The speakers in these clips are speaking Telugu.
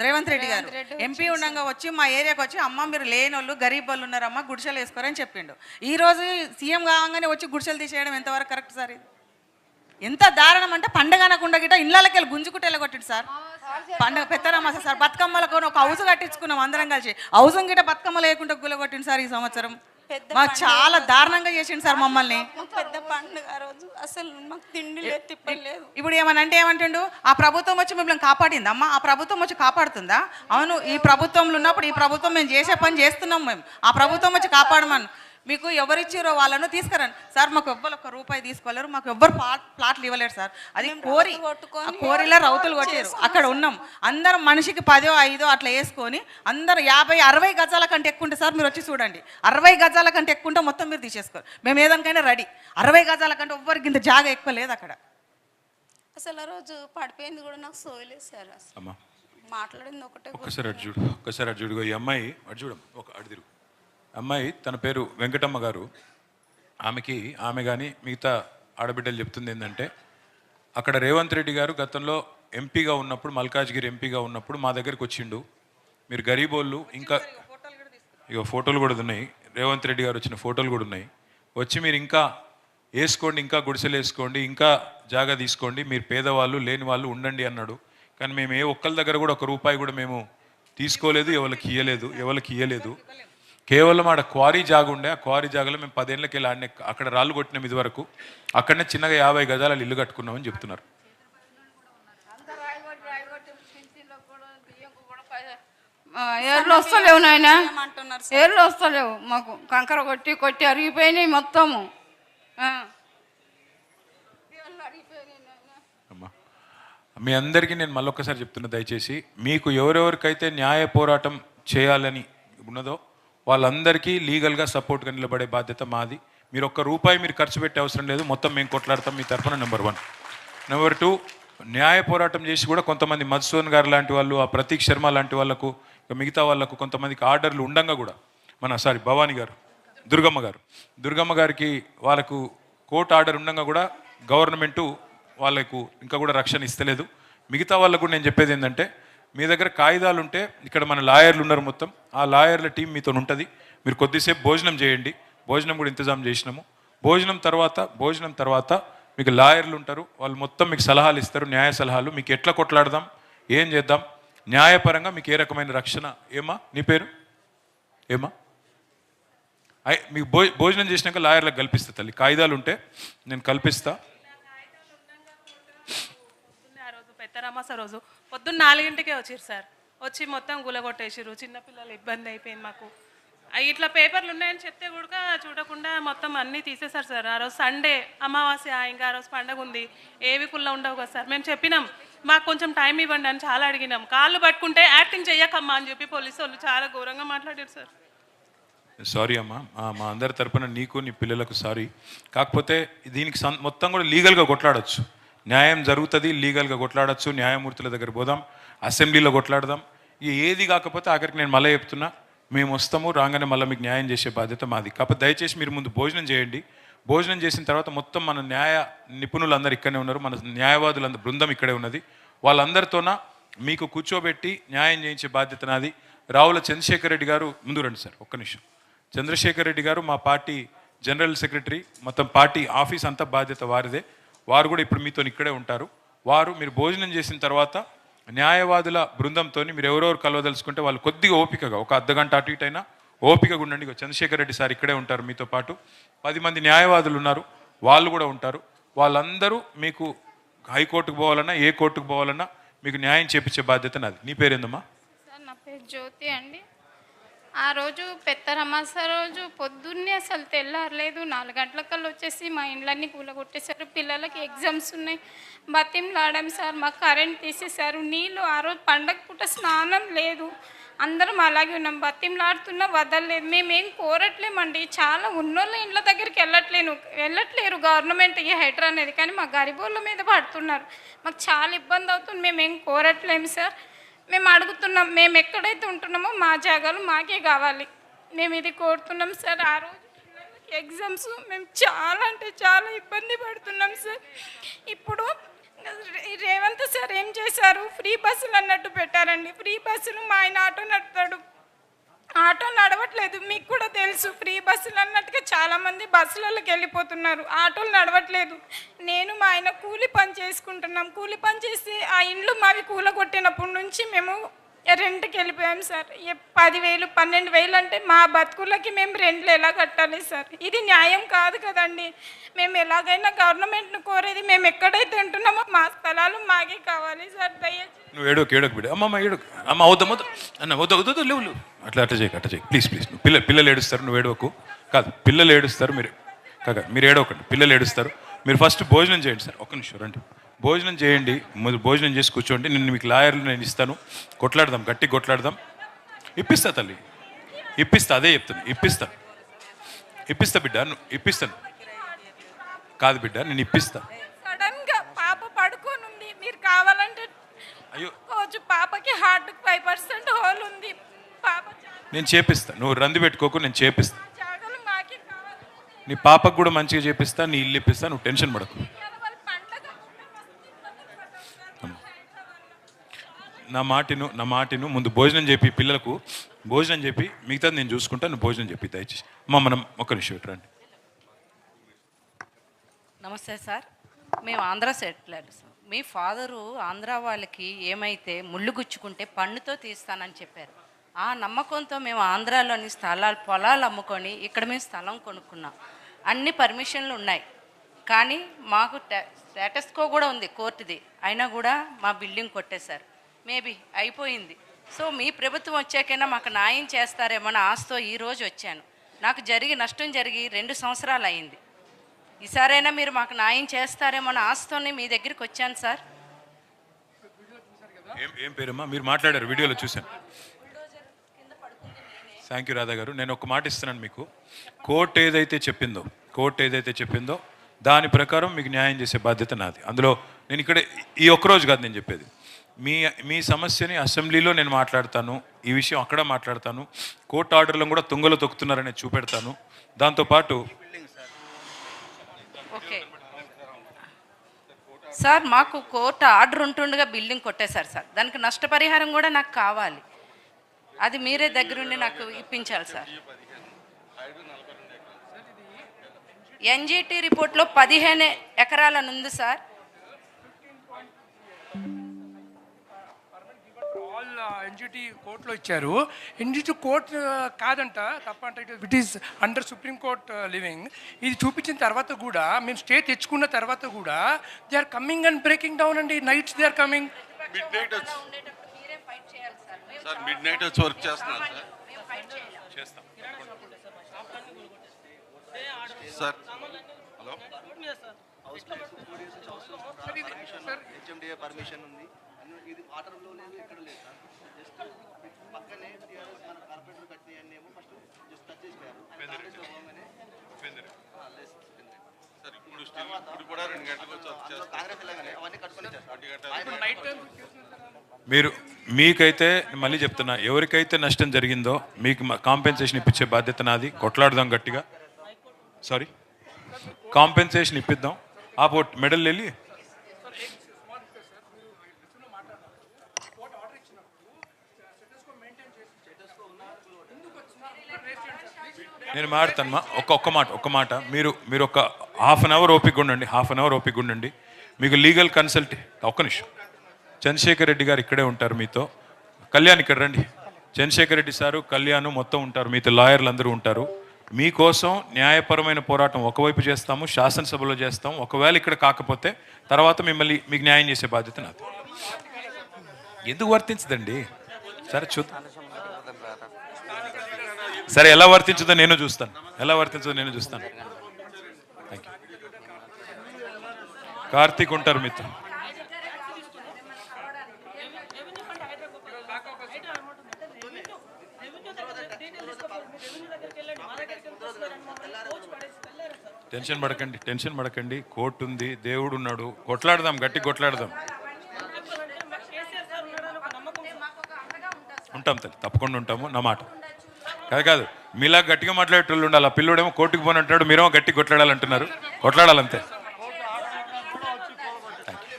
రేవంత్ రెడ్డి గారు ఎంపీ ఉండగా వచ్చి మా ఏరియాకి వచ్చి అమ్మ మీరు లేనోళ్ళు గరీబ్ వాళ్ళు ఉన్నారమ్మా గుడిసెలు వేసుకోరని చెప్పిండు. ఈ రోజు సీఎం కాగానే వచ్చి గుడిసెలు తీసేయడం ఎంతవరకు కరెక్ట్ సార్? ఇది ఎంత దారుణం అంటే పండగ అనకుండా గిట్ట ఇళ్ళకి వెళ్ళి గుంజుకుంటే కొట్టిండు సార్. పండగ పెద్దరమ్మ సార్ బతుకమ్మలకు ఒక హౌస్ కట్టించుకున్నాం అందరం కలిసి, హౌస్ గిట్ట బతుకమ్మ లేకుండా గులగొట్టిండు సార్. ఈ సంవత్సరం మాకు చాలా దారుణంగా చేసిండు సార్ మమ్మల్ని. పెద్ద పండుగ రోజు అసలు మాకు తిండి లేదు తిప్పలు లేదు. ఇప్పుడు ఏమనంటే ఏమంటుండు, ఆ ప్రభుత్వం వచ్చి మిమ్మల్ని కాపాడింది అమ్మా, ఆ ప్రభుత్వం వచ్చి కాపాడుతుందా? అవును, ఈ ప్రభుత్వంలో ఉన్నప్పుడు ఈ ప్రభుత్వం మేము చేసే పని చేస్తున్నాం, మేము ఆ ప్రభుత్వం వచ్చి కాపాడమని. మీకు ఎవరిచ్చారో వాళ్ళను తీసుకురండి సార్. మాకు ఎవ్వరు ఒక్క రూపాయి తీసుకోలేరు, మాకు ఎవ్వరు ప్లాట్లు ఇవ్వలేరు సార్. అది కోరిలో రౌతులు కొట్టారు. అక్కడ ఉన్నాం అందరం మనిషికి 10 5 అట్లా వేసుకొని అందరు 50 60 గజాల కంటే ఎక్కువ ఉంటే సార్ మీరు వచ్చి చూడండి. 60 గజాల కంటే ఎక్కువ ఉంటే మొత్తం మీరు తీసేసుకోరు, మేము ఏదానికైనా రెడీ. 60 గజాల కంటే ఎవ్వరికి ఇంత జాగా ఎక్కువ లేదు అక్కడ. అసలు ఆ రోజు పడిపోయింది కూడా నాకు సోయలేదు సార్. అసలు మాట్లాడింది ఒకటే. ఒక్కసారి అటు చూడు. ఈ అమ్మాయి అటు చూడం, ఒక అటు తిరుగు. అమ్మాయి తన పేరు వెంకటమ్మ గారు. ఆమె కానీ మిగతా ఆడబిడ్డలు చెప్తుంది ఏంటంటే, అక్కడ రేవంత్ రెడ్డి గారు గతంలో ఎంపీగా ఉన్నప్పుడు, మల్కాజ్గిరి ఎంపీగా ఉన్నప్పుడు మా దగ్గరికి వచ్చిండు. మీరు గరీబోళ్ళు, ఇంకా ఇక ఫోటోలు కూడా ఉన్నాయి, రేవంత్ రెడ్డి గారు వచ్చిన ఫోటోలు కూడా ఉన్నాయి. వచ్చి మీరు ఇంకా వేసుకోండి, ఇంకా గుడిసెలు వేసుకోండి, ఇంకా జాగా తీసుకోండి, మీరు పేదవాళ్ళు లేని వాళ్ళు ఉండండి అన్నాడు. కానీ మేము ఏ ఒక్కరి దగ్గర కూడా 1 రూపాయి కూడా మేము తీసుకోలేదు, ఎవరికి ఇయ్యలేదు. కేవలం ఆడ క్వారీ జాగా ఉండే, ఆ క్వారీ జాగాలో మేము 10 ఏళ్ళకి వెళ్ళి ఆడనే అక్కడ రాళ్ళు కొట్టినాం. ఇది వరకు అక్కడనే చిన్నగా 50 గజాల ఇల్లు కట్టుకున్నామని చెప్తున్నారు. ఏర్లు వస్తలేవు నాయన, ఏర్లు వస్తలేవు మాకు. కంకర కొట్టి అరిగిపోయినాయి మొత్తము. మీ అందరికీ నేను మళ్ళొక్కసారి చెప్తున్నా, దయచేసి మీకు ఎవరెవరికైతే న్యాయ పోరాటం చేయాలని ఉన్నదో వాళ్ళందరికీ లీగల్గా సపోర్ట్గా నిలబడే బాధ్యత మాది. మీరు 1 రూపాయి మీరు ఖర్చు పెట్టే అవసరం లేదు, మొత్తం మేము కొట్లాడతాం మీ తరఫున. నెంబర్ 1. నెంబర్ 2, న్యాయ పోరాటం చేసి కూడా కొంతమంది మధుసూదన్ గారు లాంటి వాళ్ళు, ఆ ప్రతీక్ శర్మ లాంటి వాళ్ళకు, మిగతా వాళ్ళకు కొంతమందికి ఆర్డర్లు ఉండంగా కూడా భవానీ గారు, దుర్గమ్మ గారికి వాళ్ళకు కోర్టు ఆర్డర్ ఉండంగా కూడా గవర్నమెంటు వాళ్ళకు ఇంకా కూడా రక్షణ ఇస్తలేదు. మిగతా వాళ్ళకు కూడా నేను చెప్పేది ఏంటంటే, మీ దగ్గర కాగితాలు ఉంటే ఇక్కడ మన లాయర్లు ఉన్నారు, మొత్తం ఆ లాయర్ల టీం మీతో ఉంటుంది. మీరు కొద్దిసేపు భోజనం చేయండి, భోజనం కూడా ఇంతజాం చేసినాము. భోజనం తర్వాత మీకు లాయర్లు ఉంటారు, వాళ్ళు మొత్తం మీకు సలహాలు ఇస్తారు, న్యాయ సలహాలు. మీకు ఎట్లా కొట్లాడదాం, ఏం చేద్దాం, న్యాయపరంగా మీకు ఏ రకమైన రక్షణ. ఏమా నీ పేరు ఏమా? మీకు భోజనం చేసినాక లాయర్లకు కల్పిస్తా తల్లి, కాగితాలు ఉంటే నేను కల్పిస్తా. పెద్దరామాస రోజు పొద్దున్న 4 గంటలకే వచ్చారు సార్. వచ్చి మొత్తం గులగొట్టేసారు, చిన్నపిల్లలు ఇబ్బంది అయిపోయింది మాకు. ఇట్లా పేపర్లు ఉన్నాయని చెప్తే కూడా చూడకుండా మొత్తం అన్నీ తీసేశారు సార్. ఆ రోజు సండే అమావాస్య, ఇంకా ఆ రోజు పండగ ఉంది, ఏవి కుళ్ళ ఉండవు కదా సార్. మేము చెప్పినాం మాకు కొంచెం టైం ఇవ్వండి అని చాలా అడిగినాం. కాళ్ళు పట్టుకుంటే యాక్టింగ్ చెయ్యకమ్మా అని చెప్పి పోలీసు వాళ్ళు చాలా ఘోరంగా మాట్లాడారు సార్. సారీ అమ్మా, మా అందరి తరపున నీకు నీ పిల్లలకు సారీ. కాకపోతే దీనికి మొత్తం కూడా లీగల్గా కొట్లాడచ్చు, న్యాయం జరుగుతుంది, లీగల్గా కొట్లాడచ్చు. న్యాయమూర్తుల దగ్గర పోదాం, అసెంబ్లీలో కొట్లాడదాం. ఏది కాకపోతే ఆఖరికి నేను మళ్ళీ చెప్తున్నా, మేము వస్తాము, రాగానే మళ్ళీ మీకు న్యాయం చేసే బాధ్యత మాది. కాకపోతే దయచేసి మీరు ముందు భోజనం చేయండి. భోజనం చేసిన తర్వాత మొత్తం మన న్యాయ నిపుణులందరూ ఇక్కడనే ఉన్నారు, మన న్యాయవాదులందరూ బృందం ఇక్కడే ఉన్నది. వాళ్ళందరితోన మీకు కూర్చోబెట్టి న్యాయం చేయించే బాధ్యత నాది. రావుల చంద్రశేఖర్ రెడ్డి గారు ముందు రండి సార్, ఒక్క నిమిషం. చంద్రశేఖర్ రెడ్డి గారు మా పార్టీ జనరల్ సెక్రటరీ, మొత్తం పార్టీ ఆఫీస్ అంతా బాధ్యత వారిదే. వారు కూడా ఇప్పుడు మీతో ఇక్కడే ఉంటారు. మీరు భోజనం చేసిన తర్వాత న్యాయవాదుల బృందంతో మీరు ఎవరెవరు కలవదలుచుకుంటే వాళ్ళు కొద్దిగా ఓపికగా, ఒక అర్ధగంట అటు ఇటు అయినా ఓపికగా ఉండండి. చంద్రశేఖర్ రెడ్డి సార్ ఇక్కడే ఉంటారు మీతో పాటు. 10 మంది న్యాయవాదులు ఉన్నారు, వాళ్ళు కూడా ఉంటారు. వాళ్ళందరూ మీకు హైకోర్టుకు పోవాలన్నా, ఏ కోర్టుకు పోవాలన్నా మీకు న్యాయం చేపించే బాధ్యత నాది. నీ పేరేందమ్మా? సార్ నా పేరు జ్యోతి అండి. ఆ రోజు పెద్దరమాస రోజు పొద్దున్నే అసలు తెల్లారలేదు, 4 గంటలకల్లా వచ్చేసి మా ఇండ్లన్నీ కూలగొట్టేశారు. పిల్లలకి ఎగ్జామ్స్ ఉన్నాయి, బతిమలాడాం సార్. మాకు కరెంట్ తీసేశారు, నీళ్ళు. ఆ రోజు పండగ పూట స్నానం లేదు, అందరం అలాగే ఉన్నాం. బతిమలాడుతున్నా వదలలేదు. మేమేం కోరట్లేమండి, చాలా ఉన్నోళ్ళ ఇండ్ల దగ్గరికి వెళ్ళట్లేరు గవర్నమెంట్, ఈ హెటర్ అనేది. కానీ మా గరీబోళ్ళ మీద పడుతున్నారు, మాకు చాలా ఇబ్బంది అవుతుంది. మేమేం కోరట్లేము సార్, మేము అడుగుతున్నాం. మేము ఎక్కడైతే ఉంటున్నామో మా జాగాలు మాకే కావాలి, మేము ఇది కోరుతున్నాం సార్. ఆ రోజు ఎగ్జామ్స్, మేము చాలా అంటే చాలా ఇబ్బంది పడుతున్నాం సార్. ఇప్పుడు రేవంత్ సార్ ఏం చేశారు, ఫ్రీ బస్సులు అన్నట్టు పెట్టారండి. ఫ్రీ బస్సులు మా ఆయన ఆటో నడుపుతాడు, ఆటో నడవట్లేదు. మీకు కూడా తెలుసు, ఫ్రీ బస్సులు అన్నట్టుగా చాలామంది బస్సులలోకి వెళ్ళిపోతున్నారు, ఆటోలు నడవట్లేదు. నేను మా ఆయన కూలి పని చేసుకుంటున్నాం. కూలి పని చేసి ఆ ఇండ్లు మావి కూలగొట్టినప్పటి నుంచి మేము రెంట్కి వెళ్ళిపోయాం సార్. 10,000 12,000 అంటే మా బతుకులకి మేము రెంట్లు ఎలా కట్టాలి సార్? ఇది న్యాయం కాదు కదండి. మేము ఎలాగైనా గవర్నమెంట్ను కోరేది, మేము ఎక్కడైతే ఉంటున్నామో మా స్థలాలు మాకే కావాలి సార్. దయచేసి నువ్వు ఏడోకి బిడ్డ. అమ్మమ్మ ఏడోకు. అమ్మ వద్దు అన్న వద్దు లేవు అట్లా చేయకు ప్లీజ్ నువ్వు పిల్లలు ఏడుస్తారు, నువ్వు ఏడవకు. కాదు, పిల్లలు ఏడుస్తారు, మీరు ఏడవకండి. పిల్లలు ఏడుస్తారు, మీరు ఫస్ట్ భోజనం చేయండి సార్. ఒక్క నిమిషం రండి, భోజనం చేయండి. భోజనం చేసి కూర్చోండి. మీకు లాయర్లు నేను ఇస్తాను, కొట్లాడదాం, గట్టి కొట్లాడదాం. ఇప్పిస్తా తల్లి, ఇప్పిస్తా, అదే చెప్తాను, ఇప్పిస్తా బిడ్డ, ఇప్పిస్తాను. కాదు బిడ్డ, నేను ఇప్పిస్తా. సడన్ గా పాప పడుకోనుంది, మీరు కావాలంటే అయ్యో, కొంచెం పాపకి హార్ట్ 5% హోల్ ఉంది. పాప నేను చేపిస్తా, నువ్వు రంది పెట్టుకోకు, నేను చేపిస్తా. జాగలు మాకే కావాలి. నీ పాపకు కూడా మంచిగా చేపిస్తా, నీ ఇల్లు ఇప్పిస్తా, నువ్వు టెన్షన్ పడకు. వాళ్ళ పండగ నా మాటిను ముందు భోజనం చెప్పి, పిల్లలకు భోజనం చెప్పి, మిగతాది నేను చూసుకుంటా, నువ్వు భోజనం చెప్పి దయచేసి. మనం ఒక్క నిమిషం రండి. నమస్తే సార్, మేము ఆంధ్ర సెటిలర్స్. మీ ఫాదరు ఆంధ్ర వాళ్ళకి ఏమైతే ముళ్ళు గుచ్చుకుంటే పన్నుతో తీస్తానని చెప్పారు. ఆ నమ్మకంతో మేము ఆంధ్రాలోని పొలాలు అమ్ముకొని ఇక్కడ మేము స్థలం కొనుక్కున్నాం. అన్ని పర్మిషన్లు ఉన్నాయి, కానీ మాకు స్టేటస్ కో కూడా ఉంది కోర్టుది, అయినా కూడా మా బిల్డింగ్ కొట్టేశారు. మేబీ అయిపోయింది. సో మీ ప్రభుత్వం వచ్చాకైనా మాకు న్యాయం చేస్తారేమో అని ఆశతో ఈరోజు వచ్చాను. నాకు నష్టం జరిగి 2 సంవత్సరాలు అయింది. ఈసారైనా మీరు మాకు న్యాయం చేస్తారేమో అని ఆశతోనే మీ దగ్గరికి వచ్చాను సార్. ఏం పేరమ్మా? మీరు మాట్లాడారు, వీడియోలో చూశాను. థ్యాంక్ యూ రాధా గారు. నేను ఒక మాట ఇస్తున్నాను మీకు. కోర్టు ఏదైతే చెప్పిందో దాని ప్రకారం మీకు న్యాయం చేసే బాధ్యత నాది. అందులో నేను ఇక్కడ ఈ ఒక్కరోజు కాదు నేను చెప్పేది. మీ సమస్యని అసెంబ్లీలో నేను మాట్లాడతాను, ఈ విషయం అక్కడ మాట్లాడతాను, కోర్టు ఆర్డర్లను కూడా తుంగలో తొక్కుతున్నారని చూపెడతాను. దాంతోపాటు ఓకే సార్, మాకు కోర్టు ఆర్డర్ ఉంటుండగా బిల్డింగ్ కొట్టేశారు సార్. దానికి నష్టపరిహారం కూడా నాకు కావాలి, అది మీరే దగ్గరుండి నాకు ఇప్పించాలి సార్. ఎన్జిటి రిపోర్ట్లో 15 ఎకరాలను ఉంది సార్. ఎన్జిటి కోర్టులో ఇచ్చారు. ఎన్జిటి కోర్ట్ కాదంట, తప్పంట. It is under supreme court living. ఇది చూపించిన తర్వాత కూడా, మేము స్టే తెచ్చుకున్న తర్వాత కూడా they are coming and breaking down అండి. Nights they are coming. Sir midnight వచ్చి వర్క్ చేస్తున్నారు సార్. హలో, హెచ్ఎండిఏ పర్మిషన్ ఉంది, ఇది ఆర్డర్లో లేదు, ఎక్కడ లేదు సార్. జస్ట్ పక్కనే మన కార్పొరేటర్ కట్టినవన్నీ ఏమో ఫస్ట్ జస్ట్ టచ్ చేసిపోయారు. సార్ ఇప్పుడు కూడా 2 గంటలకు వచ్చి వర్క్ చేస్తారు. కాంగ్రెస్ వెళ్ళగానే అవన్నీ కట్టుకొని మీకైతే మళ్ళీ చెప్తున్నా, ఎవరికైతే నష్టం జరిగిందో మీకు కాంపెన్సేషన్ ఇప్పించే బాధ్యత నాది. కొట్లాడదాం గట్టిగా. సారీ, కాంపెన్సేషన్ ఇప్పిద్దాం. ఆ పోట్ మెడల్ వెళ్ళి నేను మాట్లాడతాను. ఒక్క మాట మీరు ఒక హాఫ్ అన్ అవర్ ఓపిక ఉండండి. మీకు లీగల్ కన్సల్ట్. ఒక్క నిమిషం. చంద్రశేఖర్ రెడ్డి గారు ఇక్కడే ఉంటారు మీతో. కళ్యాణ్ ఇక్కడ రండి. చంద్రశేఖర్ రెడ్డి సారు, కళ్యాణ్ మొత్తం ఉంటారు మీతో, లాయర్లు అందరూ ఉంటారు. మీకోసం న్యాయపరమైన పోరాటం ఒకవైపు చేస్తాము, శాసనసభలో చేస్తాం. ఒకవేళ ఇక్కడ కాకపోతే తర్వాత మీకు న్యాయం చేసే బాధ్యత నాది. ఎందుకు వర్తించదండి? సరే చూద్దాం. సరే, ఎలా వర్తించదో నేను చూస్తాను. Thank you. కార్తీక్ ఉంటారు మీతో. టెన్షన్ పడకండి. కోర్టు ఉంది, దేవుడు ఉన్నాడు. కొట్లాడదాం, గట్టి కొట్లాడదాం. ఉంటాం తల్లి, తప్పకుండా ఉంటాము. నా మాట కాదు, మీలా గట్టిగా మాట్లాడేటోళ్ళు ఉండాలి. ఆ పిల్లోడేమో కోర్టుకు పోనంటాడు, మీరేమో గట్టి కొట్లాడాలంటున్నారు. కొట్లాడాలంతే. Thank you.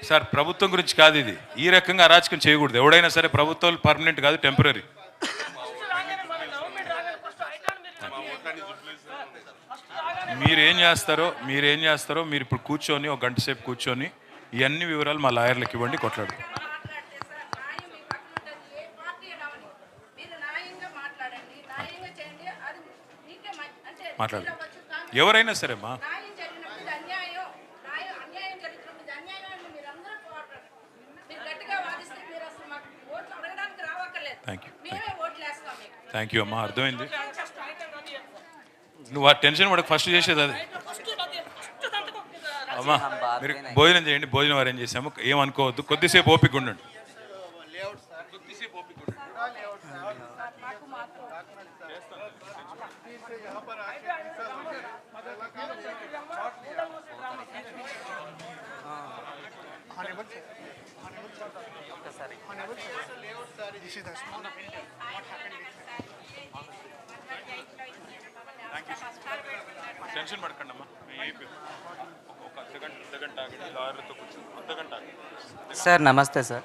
సార్ ప్రభుత్వం గురించి కాదు ఇది. ఈ రకంగా అరాచకం చేయకూడదు. ఎవడైనా సరే ప్రభుత్వాలు పర్మనెంట్ కాదు, టెంపరీ. మీరేం చేస్తారో మీరు ఇప్పుడు కూర్చొని ఒక గంట సేపు కూర్చొని ఇవన్నీ వివరాలు మా లాయర్లకు ఇవ్వండి, కొట్లాడు. మాట్లాడు, ఎవరైనా సరే మా థ్యాంక్ యూ అమ్మా, అర్థమైంది. నువ్వు ఆ టెన్షన్ పడకు, ఫస్ట్ చేసేది అది. అమ్మా మీరు భోజనం చేయండి, భోజనం అరేంజ్ చేసాము, ఏమనుకోవద్దు. కొద్దిసేపు ఓపిక ఉండండి. టెన్షన్ పడకండి అమ్మా, ఒక అర్ధగంట ఆగండి, లాయర్లతో కూర్చొని అర్ధగంట ఆగండి. సార్ నమస్తే సార్,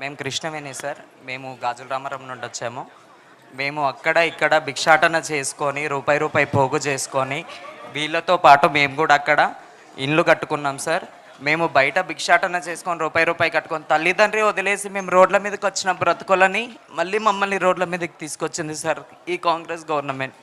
మేము కృష్ణవేణి సార్. మేము గాజుల రామారం నుండి వచ్చాము. మేము అక్కడ ఇక్కడ భిక్షాటన చేసుకొని రూపాయి పోగు చేసుకొని వీళ్ళతో పాటు మేము కూడా అక్కడ ఇల్లు కట్టుకున్నాం సార్. మేము బయట భిక్షాటన చేసుకొని రూపాయి కట్టుకొని తల్లిదండ్రి వదిలేసి మేము రోడ్ల మీదకి వచ్చిన బ్రతుకులని మళ్ళీ మమ్మల్ని రోడ్ల మీదకి తీసుకొచ్చింది సార్ ఈ కాంగ్రెస్ గవర్నమెంట్.